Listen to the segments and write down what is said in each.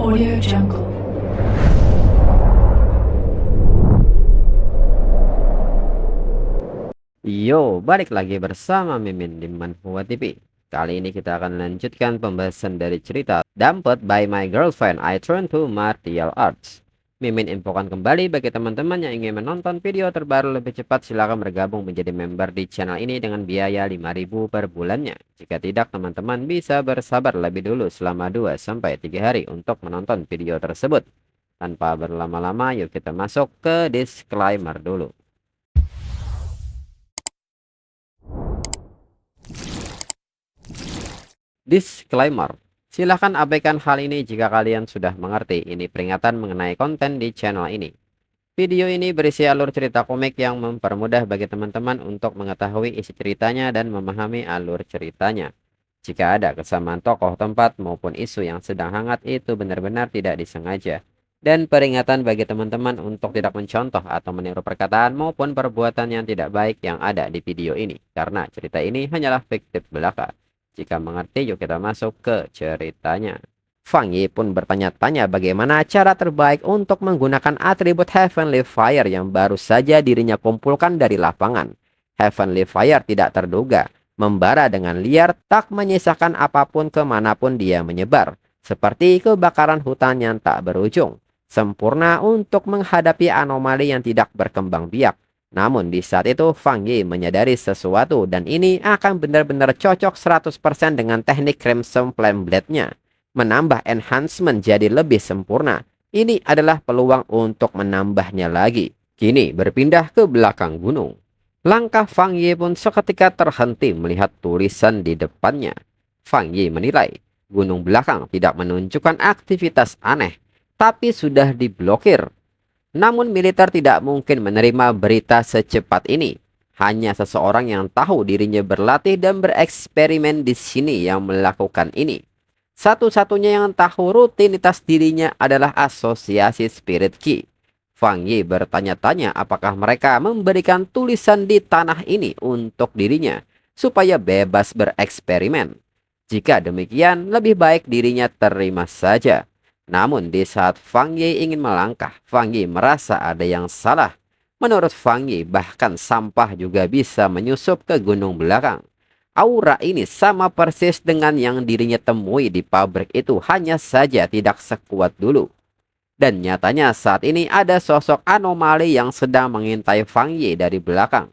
Audio Jungle. Yo, balik lagi bersama Mimin di Manhua TV. Kali ini kita akan lanjutkan pembahasan dari cerita Dumped by My Girlfriend, I Turn to Martial Arts. Mimin infokan kembali bagi teman-teman yang ingin menonton video terbaru lebih cepat, silahkan bergabung menjadi member di channel ini dengan biaya 5.000 per bulannya. Jika tidak, teman-teman bisa bersabar lebih dulu selama 2-3 hari untuk menonton video tersebut. Tanpa berlama-lama, yuk kita masuk ke disclaimer dulu. Disclaimer. Silahkan abaikan hal ini jika kalian sudah mengerti. Ini peringatan mengenai konten di channel ini. Video ini berisi alur cerita komik yang mempermudah bagi teman-teman untuk mengetahui isi ceritanya dan memahami alur ceritanya. Jika ada kesamaan tokoh, tempat, maupun isu yang sedang hangat, itu benar-benar tidak disengaja. Dan peringatan bagi teman-teman untuk tidak mencontoh atau meniru perkataan maupun perbuatan yang tidak baik yang ada di video ini. Karena cerita ini hanyalah fiktif belaka. Jika mengerti, yuk kita masuk ke ceritanya. Fang Yi pun bertanya-tanya bagaimana cara terbaik untuk menggunakan atribut Heavenly Fire yang baru saja dirinya kumpulkan dari lapangan. Heavenly Fire tidak terduga, membara dengan liar, tak menyisakan apapun kemanapun dia menyebar. Seperti kebakaran hutan yang tak berujung. Sempurna untuk menghadapi anomali yang tidak berkembang biak. Namun di saat itu Fang Yi menyadari sesuatu, dan ini akan benar-benar cocok 100% dengan teknik Crimson Flame Blade-nya. Menambah enhancement jadi lebih sempurna. Ini adalah peluang untuk menambahnya lagi. Kini berpindah ke belakang gunung. Langkah Fang Yi pun seketika terhenti melihat tulisan di depannya. Fang Yi menilai gunung belakang tidak menunjukkan aktivitas aneh, tapi sudah diblokir. Namun militer tidak mungkin menerima berita secepat ini. Hanya seseorang yang tahu dirinya berlatih dan bereksperimen di sini yang melakukan ini. Satu-satunya yang tahu rutinitas dirinya adalah asosiasi Spirit Ki. Fang Yi bertanya-tanya apakah mereka memberikan tulisan di tanah ini untuk dirinya supaya bebas bereksperimen. Jika demikian, lebih baik dirinya terima saja. Namun di saat Fang Yi ingin melangkah, Fang Yi merasa ada yang salah. Menurut Fang Yi, bahkan sampah juga bisa menyusup ke gunung belakang. Aura ini sama persis dengan yang dirinya temui di pabrik itu, hanya saja tidak sekuat dulu. Dan nyatanya saat ini ada sosok anomali yang sedang mengintai Fang Yi dari belakang.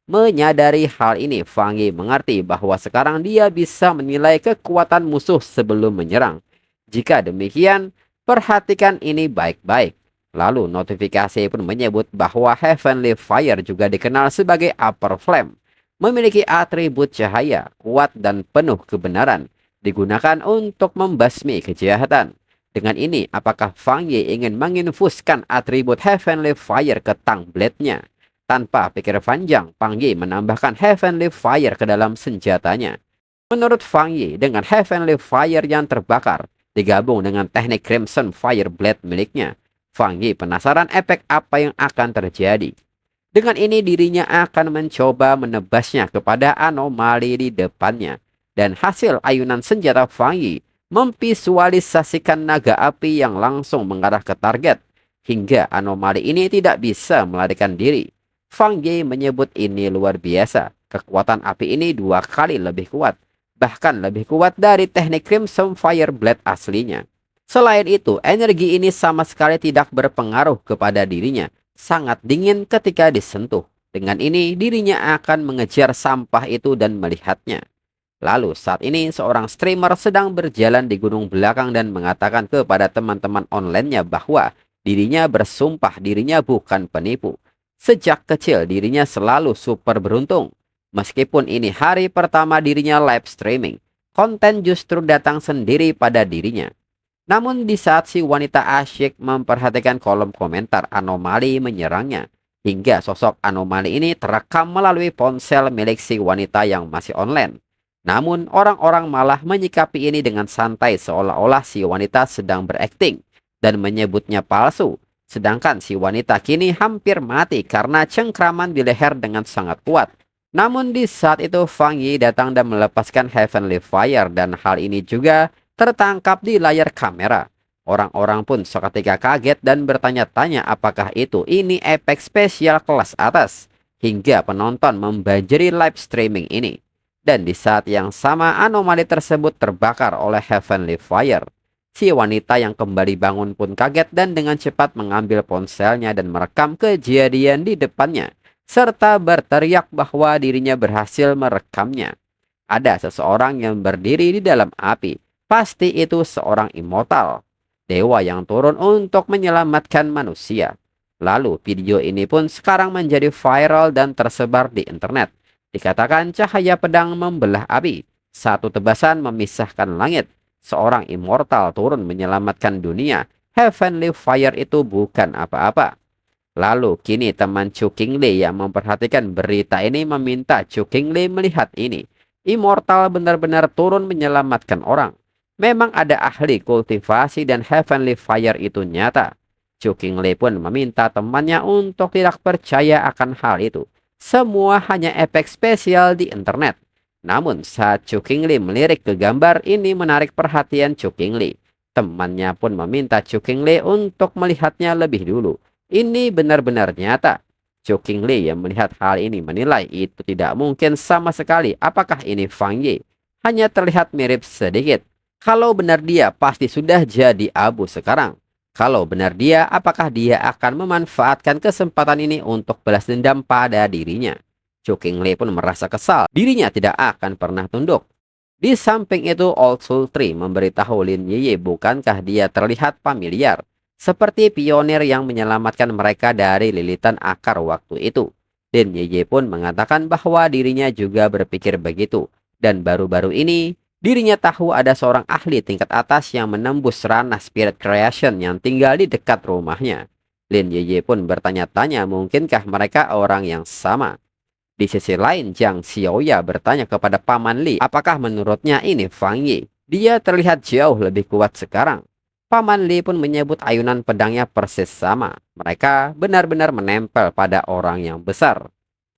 Menyadari hal ini, Fang Yi mengerti bahwa sekarang dia bisa menilai kekuatan musuh sebelum menyerang. Jika demikian, perhatikan ini baik-baik. Lalu notifikasi pun menyebut bahwa Heavenly Fire juga dikenal sebagai Upper Flame. Memiliki atribut cahaya, kuat dan penuh kebenaran. Digunakan untuk membasmi kejahatan. Dengan ini, apakah Fang Yi ingin menginfuskan atribut Heavenly Fire ke Tang Blade-nya? Tanpa pikir panjang, Fang Yi menambahkan Heavenly Fire ke dalam senjatanya. Menurut Fang Yi, dengan Heavenly Fire yang terbakar, digabung dengan teknik Crimson Fire Blade miliknya, Fang Yi penasaran efek apa yang akan terjadi. Dengan ini dirinya akan mencoba menebasnya kepada anomali di depannya. Dan hasil ayunan senjata Fang Yi memvisualisasikan naga api yang langsung mengarah ke target. Hingga anomali ini tidak bisa melarikan diri. Fang Yi menyebut ini luar biasa. Kekuatan api ini 2 kali lebih kuat. Bahkan lebih kuat dari teknik Crimson Fire Blade aslinya. Selain itu, energi ini sama sekali tidak berpengaruh kepada dirinya. Sangat dingin ketika disentuh. Dengan ini, dirinya akan mengejar sampah itu dan melihatnya. Lalu saat ini seorang streamer sedang berjalan di gunung belakang dan mengatakan kepada teman-teman online-nya bahwa dirinya bersumpah dirinya bukan penipu. Sejak kecil dirinya selalu super beruntung. Meskipun ini hari pertama dirinya live streaming, konten justru datang sendiri pada dirinya. Namun di saat si wanita asyik memperhatikan kolom komentar, anomali menyerangnya. Hingga sosok anomali ini terekam melalui ponsel milik si wanita yang masih online. Namun orang-orang malah menyikapi ini dengan santai seolah-olah si wanita sedang berakting dan menyebutnya palsu. Sedangkan si wanita kini hampir mati karena cengkraman di leher dengan sangat kuat. Namun di saat itu Fang Yi datang dan melepaskan Heavenly Fire, dan hal ini juga tertangkap di layar kamera. Orang-orang pun seketika kaget dan bertanya-tanya apakah ini efek spesial kelas atas. Hingga penonton membanjiri live streaming ini. Dan di saat yang sama anomali tersebut terbakar oleh Heavenly Fire. Si wanita yang kembali bangun pun kaget dan dengan cepat mengambil ponselnya dan merekam kejadian di depannya. Serta berteriak bahwa dirinya berhasil merekamnya. Ada seseorang yang berdiri di dalam api. Pasti itu seorang immortal. Dewa yang turun untuk menyelamatkan manusia. Lalu video ini pun sekarang menjadi viral dan tersebar di internet. Dikatakan cahaya pedang membelah api. Satu tebasan memisahkan langit. Seorang immortal turun menyelamatkan dunia. Heavenly Fire itu bukan apa-apa. Lalu kini teman Chu Qingli yang memperhatikan berita ini meminta Chu Qingli melihat ini. Immortal benar-benar turun menyelamatkan orang. Memang ada ahli kultivasi dan Heavenly Fire itu nyata. Chu Qingli pun meminta temannya untuk tidak percaya akan hal itu. Semua hanya efek spesial di internet. Namun saat Chu Qingli melirik ke gambar ini menarik perhatian Chu Qingli. Temannya pun meminta Chu Qingli untuk melihatnya lebih dulu. Ini benar-benar nyata. Chu Qingli yang melihat hal ini menilai itu tidak mungkin sama sekali. Apakah ini Fang Yi? Hanya terlihat mirip sedikit. Kalau benar dia pasti sudah jadi abu sekarang. Kalau benar dia, apakah dia akan memanfaatkan kesempatan ini untuk balas dendam pada dirinya? Chu Qingli pun merasa kesal. Dirinya tidak akan pernah tunduk. Di samping itu, Old Soul Tree memberitahu Lin Yiyi bukankah dia terlihat familiar. Seperti pionir yang menyelamatkan mereka dari lilitan akar waktu itu. Lin Yiyi pun mengatakan bahwa dirinya juga berpikir begitu. Dan baru-baru ini, dirinya tahu ada seorang ahli tingkat atas yang menembus ranah spirit creation yang tinggal di dekat rumahnya. Lin Yiyi pun bertanya-tanya mungkinkah mereka orang yang sama. Di sisi lain, Jiang Xiaoya bertanya kepada Paman Li apakah menurutnya ini Fang Yi. Dia terlihat jauh lebih kuat sekarang. Paman Li pun menyebut ayunan pedangnya persis sama. Mereka benar-benar menempel pada orang yang besar.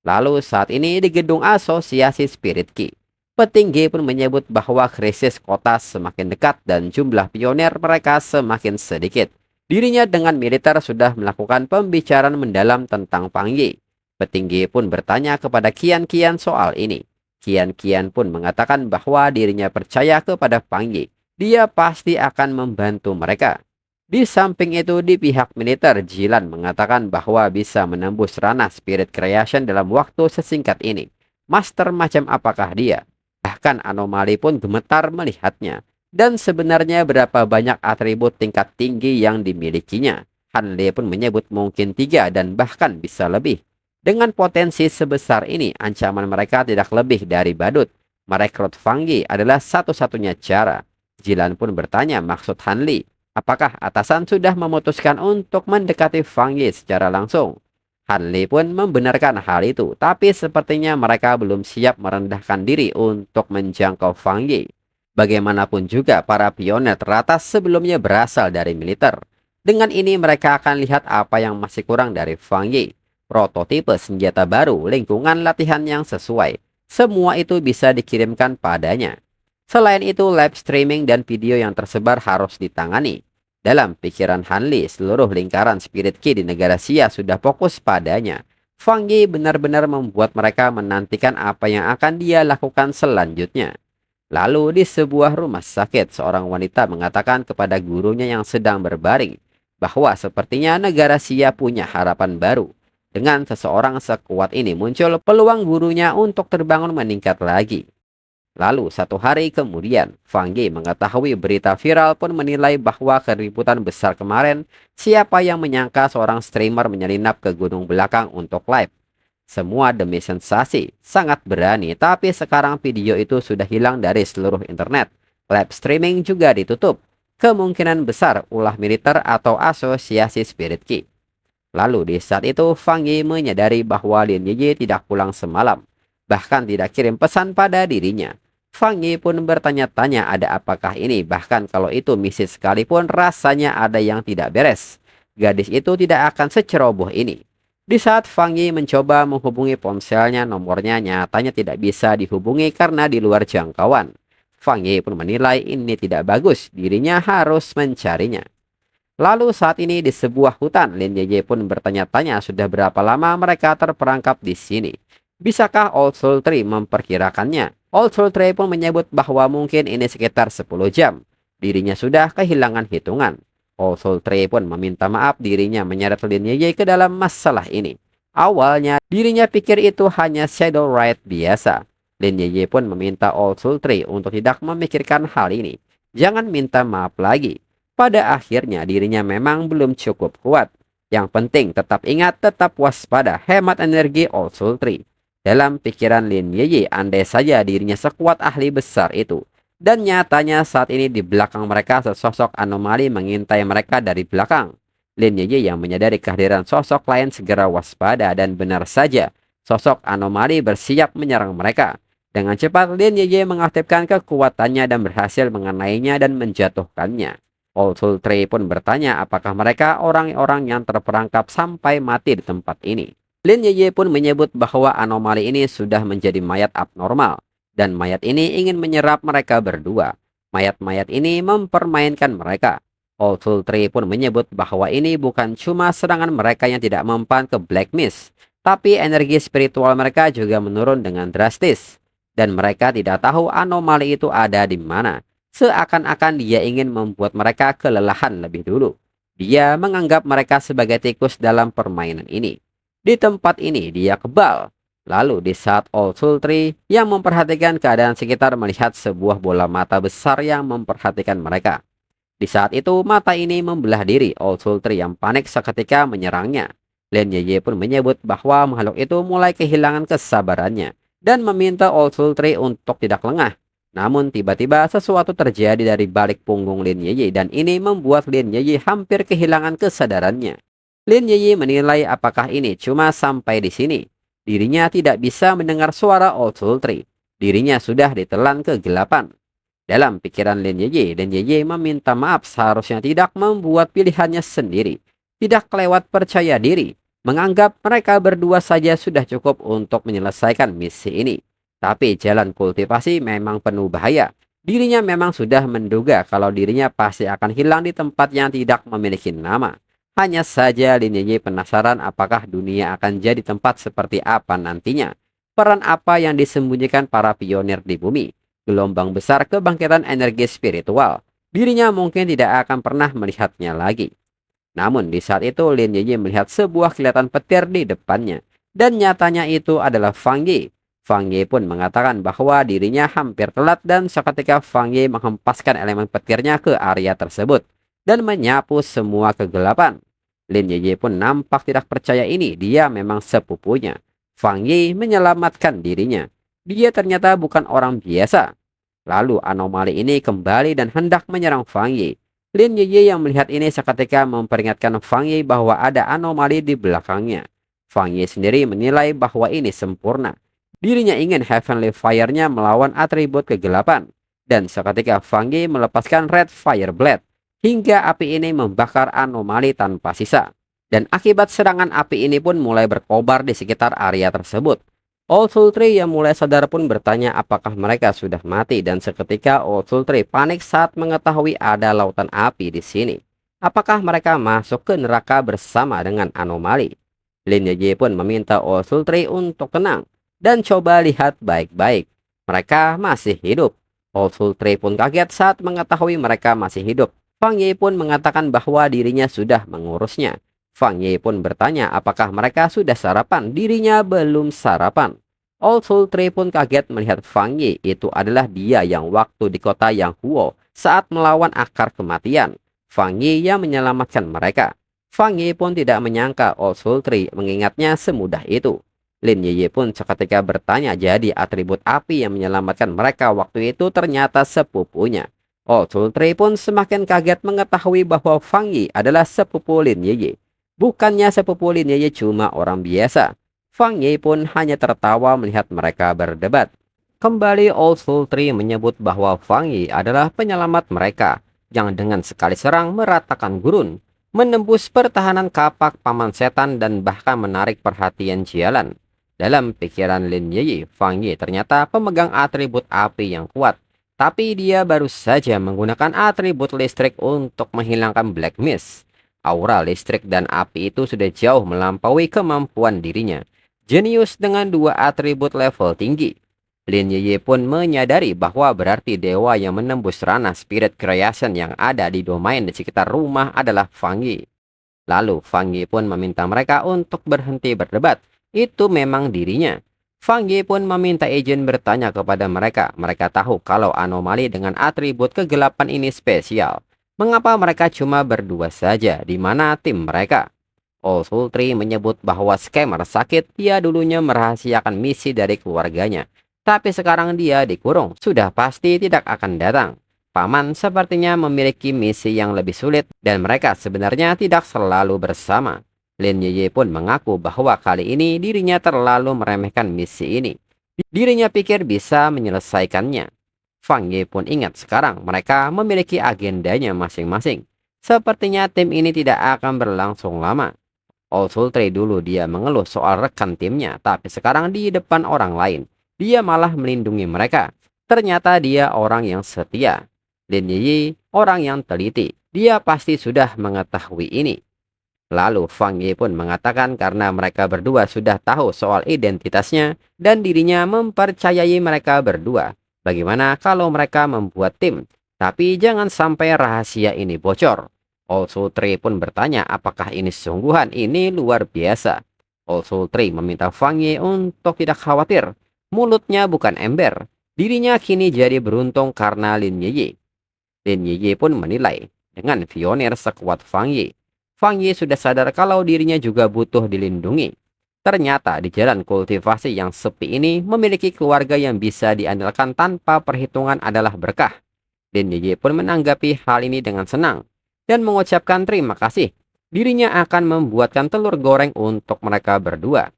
Lalu saat ini di gedung asosiasi Spirit Ki. Petinggi pun menyebut bahwa krisis kota semakin dekat dan jumlah pionir mereka semakin sedikit. Dirinya dengan militer sudah melakukan pembicaraan mendalam tentang Fang Yi. Petinggi pun bertanya kepada Qian soal ini. Qian pun mengatakan bahwa dirinya percaya kepada Fang Yi. Dia pasti akan membantu mereka. Di samping itu di pihak militer, Jilan mengatakan bahwa bisa menembus ranah spirit creation dalam waktu sesingkat ini. Master macam apakah dia? Bahkan anomali pun gemetar melihatnya. Dan sebenarnya berapa banyak atribut tingkat tinggi yang dimilikinya. Han Li pun menyebut mungkin 3 dan bahkan bisa lebih. Dengan potensi sebesar ini, ancaman mereka tidak lebih dari badut. Merekrut Fang Yi adalah satu-satunya cara. Jilan pun bertanya maksud Han Li. Apakah atasan sudah memutuskan untuk mendekati Fang Yi secara langsung? Han Li pun membenarkan hal itu, tapi sepertinya mereka belum siap merendahkan diri untuk menjangkau Fang Yi. Bagaimanapun juga para pionir teratas sebelumnya berasal dari militer. Dengan ini mereka akan lihat apa yang masih kurang dari Fang Yi. Prototipe senjata baru, lingkungan latihan yang sesuai. Semua itu bisa dikirimkan padanya. Selain itu, live streaming dan video yang tersebar harus ditangani. Dalam pikiran Han Li, seluruh lingkaran Spirit Ki di negara Xia sudah fokus padanya. Fang Yi benar-benar membuat mereka menantikan apa yang akan dia lakukan selanjutnya. Lalu di sebuah rumah sakit, seorang wanita mengatakan kepada gurunya yang sedang berbaring bahwa sepertinya negara Xia punya harapan baru. Dengan seseorang sekuat ini muncul peluang gurunya untuk terbangun meningkat lagi. Lalu satu hari kemudian, Fang Yi mengetahui berita viral pun menilai bahwa keributan besar kemarin, siapa yang menyangka seorang streamer menyelinap ke gunung belakang untuk live. Semua demi sensasi, sangat berani, tapi sekarang video itu sudah hilang dari seluruh internet. Live streaming juga ditutup. Kemungkinan besar ulah militer atau asosiasi Spirit Ki. Lalu di saat itu, Fang Yi menyadari bahwa Lin Yiyi tidak pulang semalam. Bahkan tidak kirim pesan pada dirinya. Fang Yi pun bertanya-tanya ada apakah ini, bahkan kalau itu misi sekalipun rasanya ada yang tidak beres. Gadis itu tidak akan seceroboh ini. Di saat Fang Yi mencoba menghubungi ponselnya, nomornya nyatanya tidak bisa dihubungi karena di luar jangkauan. Fang Yi pun menilai ini tidak bagus, dirinya harus mencarinya. Lalu saat ini di sebuah hutan, Lin Yeye pun bertanya-tanya sudah berapa lama mereka terperangkap di sini. Bisakah Old Soul Tree memperkirakannya? Old Soul Tree pun menyebut bahwa mungkin ini sekitar 10 jam. Dirinya sudah kehilangan hitungan. Old Soul Tree pun meminta maaf dirinya menyeret Lin Yeye ke dalam masalah ini. Awalnya dirinya pikir itu hanya shadow ride biasa. Lin Yeye pun meminta Old Soul Tree untuk tidak memikirkan hal ini. Jangan minta maaf lagi. Pada akhirnya dirinya memang belum cukup kuat. Yang penting tetap ingat, tetap waspada, hemat energi Old Soul Tree. Dalam pikiran Lin Yeye, andai saja dirinya sekuat ahli besar itu. Dan nyatanya saat ini di belakang mereka sesosok anomali mengintai mereka dari belakang. Lin Yeye yang menyadari kehadiran sosok lain segera waspada dan benar saja. Sosok anomali bersiap menyerang mereka. Dengan cepat Lin Yeye mengaktifkan kekuatannya dan berhasil mengenainya dan menjatuhkannya. Old Soul Tree pun bertanya apakah mereka orang-orang yang terperangkap sampai mati di tempat ini. Lin Yeye pun menyebut bahwa anomali ini sudah menjadi mayat abnormal. Dan mayat ini ingin menyerap mereka berdua. Mayat-mayat ini mempermainkan mereka. Old Soul Tree pun menyebut bahwa ini bukan cuma serangan mereka yang tidak mempan ke Black Mist. Tapi energi spiritual mereka juga menurun dengan drastis. Dan mereka tidak tahu anomali itu ada di mana. Seakan-akan dia ingin membuat mereka kelelahan lebih dulu. Dia menganggap mereka sebagai tikus dalam permainan ini. Di tempat ini dia kebal. Lalu di saat Old Soul Tree yang memperhatikan keadaan sekitar melihat sebuah bola mata besar yang memperhatikan mereka. Di saat itu mata ini membelah diri Old Soul Tree yang panik seketika menyerangnya. Lin Yeye pun menyebut bahwa makhluk itu mulai kehilangan kesabarannya dan meminta Old Soul Tree untuk tidak lengah. Namun tiba-tiba sesuatu terjadi dari balik punggung Lin Yeye dan ini membuat Lin Yeye hampir kehilangan kesadarannya. Lin Yeye menilai apakah ini cuma sampai di sini. Dirinya tidak bisa mendengar suara Old Soul Tree. Dirinya sudah ditelan kegelapan. Dalam pikiran Lin Yeye meminta maaf seharusnya tidak membuat pilihannya sendiri. Tidak kelewat percaya diri. Menganggap mereka berdua saja sudah cukup untuk menyelesaikan misi ini. Tapi jalan kultivasi memang penuh bahaya. Dirinya memang sudah menduga kalau dirinya pasti akan hilang di tempat yang tidak memiliki nama. Hanya saja Lin Yeye penasaran apakah dunia akan jadi tempat seperti apa nantinya. Peran apa yang disembunyikan para pionir di bumi. Gelombang besar kebangkitan energi spiritual. Dirinya mungkin tidak akan pernah melihatnya lagi. Namun di saat itu Lin Yeye melihat sebuah kilatan petir di depannya. Dan nyatanya itu adalah Fang Yi. Fang Yi pun mengatakan bahwa dirinya hampir telat dan seketika Fang Yi menghempaskan elemen petirnya ke area tersebut dan menyapu semua kegelapan. Lin Yeye pun nampak tidak percaya ini, dia memang sepupunya. Fang Yi menyelamatkan dirinya. Dia ternyata bukan orang biasa. Lalu anomali ini kembali dan hendak menyerang Fang Yi. Lin Yeye yang melihat ini seketika memperingatkan Fang Yi bahwa ada anomali di belakangnya. Fang Yi sendiri menilai bahwa ini sempurna. Dirinya ingin Heavenly Fire-nya melawan atribut kegelapan. Dan seketika Fang Yi melepaskan Red Fire Blade. Hingga api ini membakar anomali tanpa sisa. Dan akibat serangan api ini pun mulai berkobar di sekitar area tersebut. Old Soul Tree yang mulai sadar pun bertanya apakah mereka sudah mati. Dan seketika Old Soul Tree panik saat mengetahui ada lautan api di sini. Apakah mereka masuk ke neraka bersama dengan anomali? Lin Yeye pun meminta Old Soul Tree untuk tenang. Dan coba lihat baik-baik. Mereka masih hidup. Old Soul Tree pun kaget saat mengetahui mereka masih hidup. Fang Yi pun mengatakan bahwa dirinya sudah mengurusnya. Fang Yi pun bertanya apakah mereka sudah sarapan. Dirinya belum sarapan. Old Soul Tree pun kaget melihat Fang Yi. Itu adalah dia yang waktu di kota Yang Huo saat melawan akar kematian. Fang Yi yang menyelamatkan mereka. Fang Yi pun tidak menyangka Old Soul Tree mengingatnya semudah itu. Lin Yeye pun seketika bertanya jadi atribut api yang menyelamatkan mereka waktu itu ternyata sepupunya. Old Soul Tree pun semakin kaget mengetahui bahwa Fang Yi adalah sepupu Lin Yeye. Bukannya sepupu Lin Yeye cuma orang biasa. Fang Yi pun hanya tertawa melihat mereka berdebat. Kembali Old Soul Tree menyebut bahwa Fang Yi adalah penyelamat mereka yang dengan sekali serang meratakan gurun, menembus pertahanan kapak paman setan dan bahkan menarik perhatian Jialan. Dalam pikiran Lin Yeye, Fang Yi ternyata pemegang atribut api yang kuat. Tapi dia baru saja menggunakan atribut listrik untuk menghilangkan Black Mist. Aura listrik dan api itu sudah jauh melampaui kemampuan dirinya. Jenius dengan dua atribut level tinggi. Lin Yiyi pun menyadari bahwa berarti dewa yang menembus ranah spirit creation yang ada di domain di sekitar rumah adalah Fang Yi. Lalu Fang Yi pun meminta mereka untuk berhenti berdebat. Itu memang dirinya. Fang Yi pun meminta izin bertanya kepada mereka. Mereka tahu kalau anomali dengan atribut kegelapan ini spesial. Mengapa mereka cuma berdua saja di mana tim mereka? Old Sultry menyebut bahwa scammer sakit. Dia dulunya merahasiakan misi dari keluarganya. Tapi sekarang dia dikurung. Sudah pasti tidak akan datang. Paman sepertinya memiliki misi yang lebih sulit dan mereka sebenarnya tidak selalu bersama. Lin Yiyi pun mengaku bahwa kali ini dirinya terlalu meremehkan misi ini. Dirinya pikir bisa menyelesaikannya. Fang Yi pun ingat sekarang mereka memiliki agendanya masing-masing. Sepertinya tim ini tidak akan berlangsung lama. Old Sultry dulu dia mengeluh soal rekan timnya, tapi sekarang di depan orang lain, dia malah melindungi mereka. Ternyata dia orang yang setia. Lin Yiyi orang yang teliti. Dia pasti sudah mengetahui ini. Lalu Fang Yi pun mengatakan karena mereka berdua sudah tahu soal identitasnya dan dirinya mempercayai mereka berdua. Bagaimana kalau mereka membuat tim? Tapi jangan sampai rahasia ini bocor. Old Sultry pun bertanya apakah ini sungguhan. Ini luar biasa. Old Sultry meminta Fang Yi untuk tidak khawatir. Mulutnya bukan ember. Dirinya kini jadi beruntung karena Lin Yiyi. Lin Yiyi pun menilai, dengan pionir sekuat Fang Yi, Fang Yi sudah sadar kalau dirinya juga butuh dilindungi. Ternyata di jalan kultivasi yang sepi ini memiliki keluarga yang bisa diandalkan tanpa perhitungan adalah berkah. Lin Yiyi pun menanggapi hal ini dengan senang dan mengucapkan terima kasih. Dirinya akan membuatkan telur goreng untuk mereka berdua.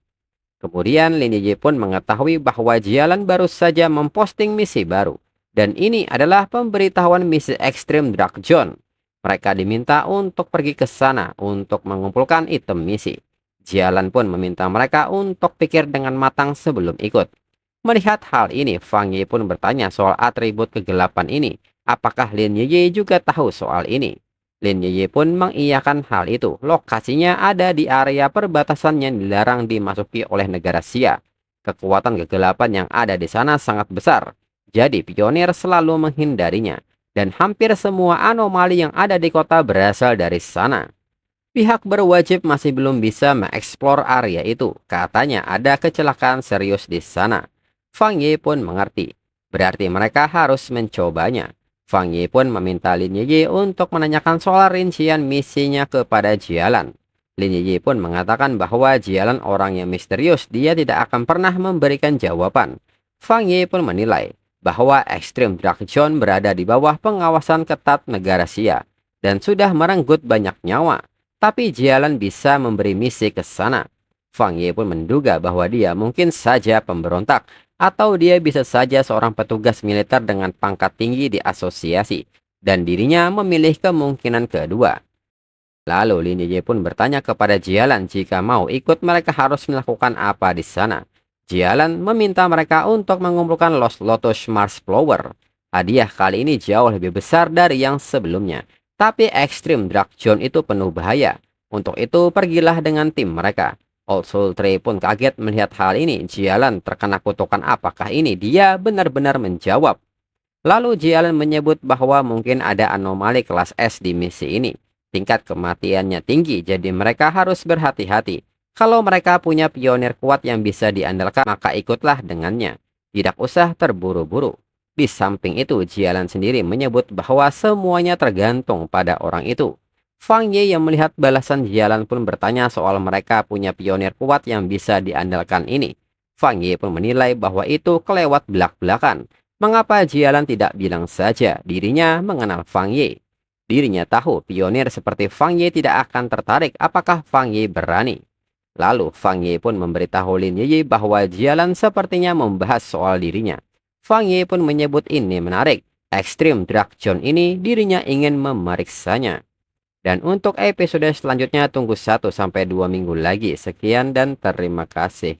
Kemudian Lin Yiyi pun mengetahui bahwa Jialan baru saja memposting misi baru. Dan ini adalah pemberitahuan misi ekstrim Dark Zone. Mereka diminta untuk pergi ke sana untuk mengumpulkan item misi. Jialan pun meminta mereka untuk pikir dengan matang sebelum ikut. Melihat hal ini, Fang Yi pun bertanya soal atribut kegelapan ini. Apakah Lin Yiyi juga tahu soal ini? Lin Yiyi pun mengiyakan hal itu. Lokasinya ada di area perbatasan yang dilarang dimasuki oleh negara Xia. Kekuatan kegelapan yang ada di sana sangat besar. Jadi pionir selalu menghindarinya. Dan hampir semua anomali yang ada di kota berasal dari sana. Pihak berwajib masih belum bisa mengeksplor area itu. Katanya ada kecelakaan serius di sana. Fang Yi pun mengerti. Berarti mereka harus mencobanya. Fang Yi pun meminta Lin Yiyi untuk menanyakan soal rincian misinya kepada Jialan. Lin Yiyi pun mengatakan bahwa Jialan orang yang misterius. Dia tidak akan pernah memberikan jawaban. Fang Yi pun menilai bahwa Extreme Dark Zone berada di bawah pengawasan ketat negara Xia dan sudah merenggut banyak nyawa. Tapi Jialan bisa memberi misi ke sana. Fang Yi pun menduga bahwa dia mungkin saja pemberontak atau dia bisa saja seorang petugas militer dengan pangkat tinggi di asosiasi dan dirinya memilih kemungkinan kedua. Lalu Lin Yiyi pun bertanya kepada Jialan jika mau ikut mereka harus melakukan apa di sana. Jialan meminta mereka untuk mengumpulkan Lost Lotus Mars Flower. Hadiah kali ini jauh lebih besar dari yang sebelumnya. Tapi Extreme Dark Zone itu penuh bahaya. Untuk itu pergilah dengan tim mereka. Old Sultry pun kaget melihat hal ini. Jialan terkena kutukan apakah ini? Dia benar-benar menjawab. Lalu Jialan menyebut bahwa mungkin ada anomali kelas S di misi ini. Tingkat kematiannya tinggi, jadi mereka harus berhati-hati. Kalau mereka punya pionir kuat yang bisa diandalkan, maka ikutlah dengannya. Tidak usah terburu-buru. Di samping itu, Jialan sendiri menyebut bahwa semuanya tergantung pada orang itu. Fang Yi yang melihat balasan Jialan pun bertanya soal mereka punya pionir kuat yang bisa diandalkan ini. Fang Yi pun menilai bahwa itu kelewat belak-belakan. Mengapa Jialan tidak bilang saja dirinya mengenal Fang Yi? Dirinya tahu pionir seperti Fang Yi tidak akan tertarik apakah Fang Yi berani. Lalu Fang Yi pun memberitahu Lin Yiyi bahwa Jialan sepertinya membahas soal dirinya. Fang Yi pun menyebut ini menarik. Extreme Dark Zone ini dirinya ingin memeriksanya. Dan untuk episode selanjutnya tunggu 1 sampai 2 minggu lagi. Sekian dan terima kasih.